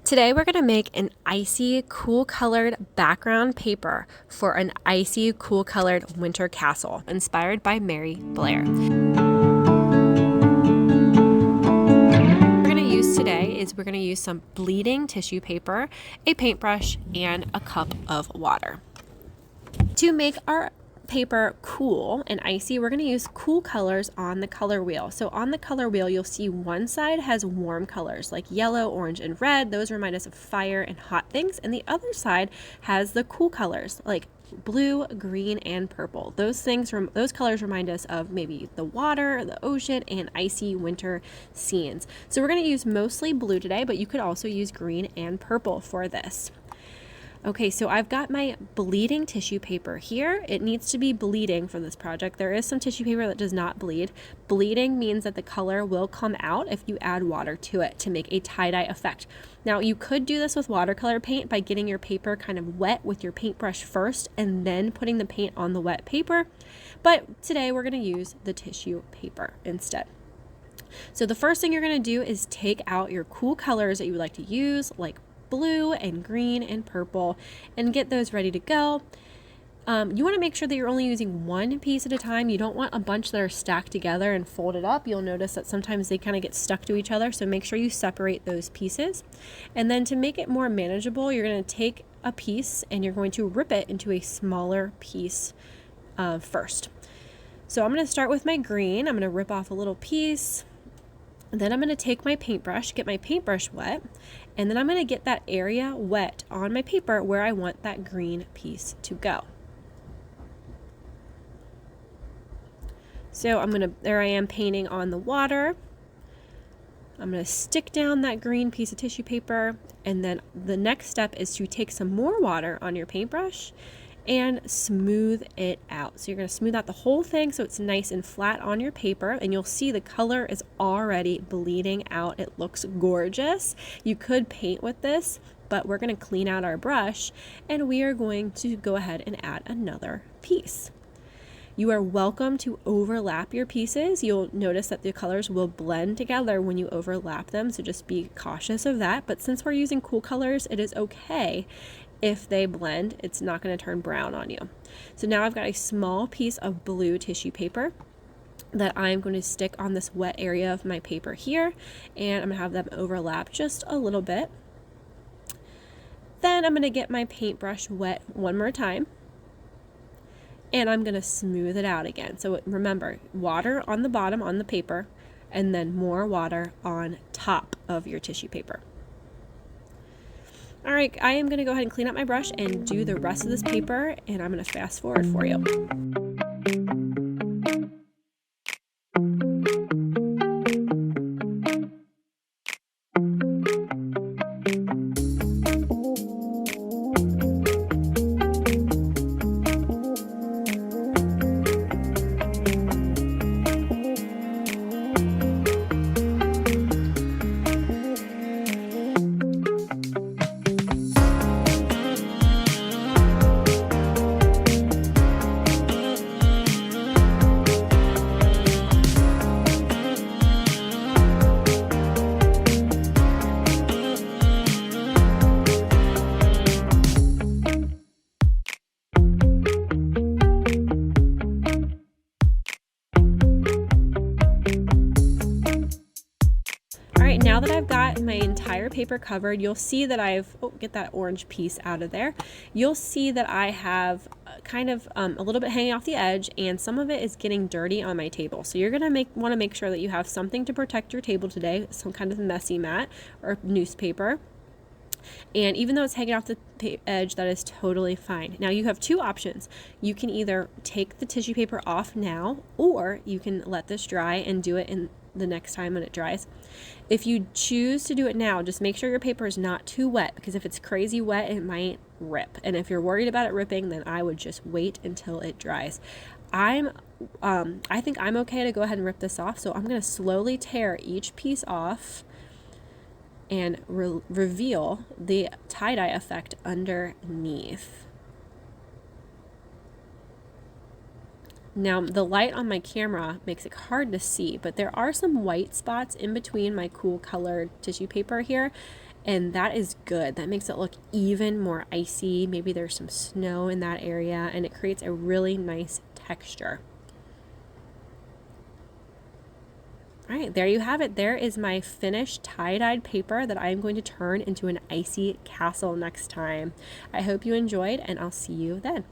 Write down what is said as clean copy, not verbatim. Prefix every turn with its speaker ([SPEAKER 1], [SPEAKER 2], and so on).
[SPEAKER 1] Today we're going to make an icy, cool colored background paper for an icy, cool colored winter castle inspired by Mary Blair. We're going to use some bleeding tissue paper, a paintbrush, and a cup of water. To make our paper cool and icy, we're going to use cool colors on the color wheel. So on the color wheel, you'll see one side has warm colors like yellow, orange, and red. Those remind us of fire and hot things. And the other side has the cool colors like blue, green, and purple. Those colors remind us of maybe the water, the ocean, and icy winter scenes. So we're going to use mostly blue today, but you could also use green and purple for this. Okay, so I've got my bleeding tissue paper here. It needs to be bleeding for this project. There is some tissue paper that does not bleed. Bleeding means that the color will come out if you add water to it to make a tie-dye effect. Now, you could do this with watercolor paint by getting your paper kind of wet with your paintbrush first and then putting the paint on the wet paper. But today we're going to use the tissue paper instead. So the first thing you're going to do is take out your cool colors that you would like to use, like blue and green and purple, and get those ready to go. You want to make sure that you're only using one piece at a time. You don't want a bunch that are stacked together and folded up. You'll notice that sometimes they kind of get stuck to each other, so make sure you separate those pieces. And then to make it more manageable, you're going to take a piece and you're going to rip it into a smaller piece first. So I'm going to start with my green. I'm going to rip off a little piece. Then I'm going to take my paintbrush, get my paintbrush wet, and then I'm going to get that area wet on my paper where I want that green piece to go. So there I am painting on the water. I'm going to stick down that green piece of tissue paper, and then the next step is to take some more water on your paintbrush and smooth it out. So you're going to smooth out the whole thing so it's nice and flat on your paper, and you'll see the color is already bleeding out. It looks gorgeous. You could paint with this, but we're going to clean out our brush and we are going to go ahead and add another piece. You are welcome to overlap your pieces. You'll notice that the colors will blend together when you overlap them, so just be cautious of that. But since we're using cool colors, it is okay if they blend. It's not going to turn brown on you. So now I've got a small piece of blue tissue paper that I'm going to stick on this wet area of my paper here, and I'm going to have them overlap just a little bit. Then I'm going to get my paintbrush wet one more time, and I'm going to smooth it out again. So remember, water on the bottom on the paper, and then more water on top of your tissue paper. All right, I am going to go ahead and clean up my brush and do the rest of this paper, and I'm going to fast forward for you. Now that I've got my entire paper covered, you'll see that get that orange piece out of there. You'll see that I have kind of a little bit hanging off the edge, and some of it is getting dirty on my table. So you're gonna want to make sure that you have something to protect your table today, some kind of messy mat or newspaper. And even though it's hanging off the edge, that is totally fine. Now you have two options. You can either take the tissue paper off now, or you can let this dry and do it in the next time when it dries. If you choose to do it now, just make sure your paper is not too wet, because if it's crazy wet, it might rip. And if you're worried about it ripping, then I would just wait until it dries. I think I'm okay to go ahead and rip this off, so I'm going to slowly tear each piece off and reveal the tie-dye effect underneath. Now, the light on my camera makes it hard to see, but there are some white spots in between my cool colored tissue paper here, And that is good. That makes it look even more icy. Maybe there's some snow in that area, and it creates a really nice texture. All right, there you have it. There is my finished tie-dyed paper that I'm going to turn into an icy castle next time. I hope you enjoyed, and I'll see you then.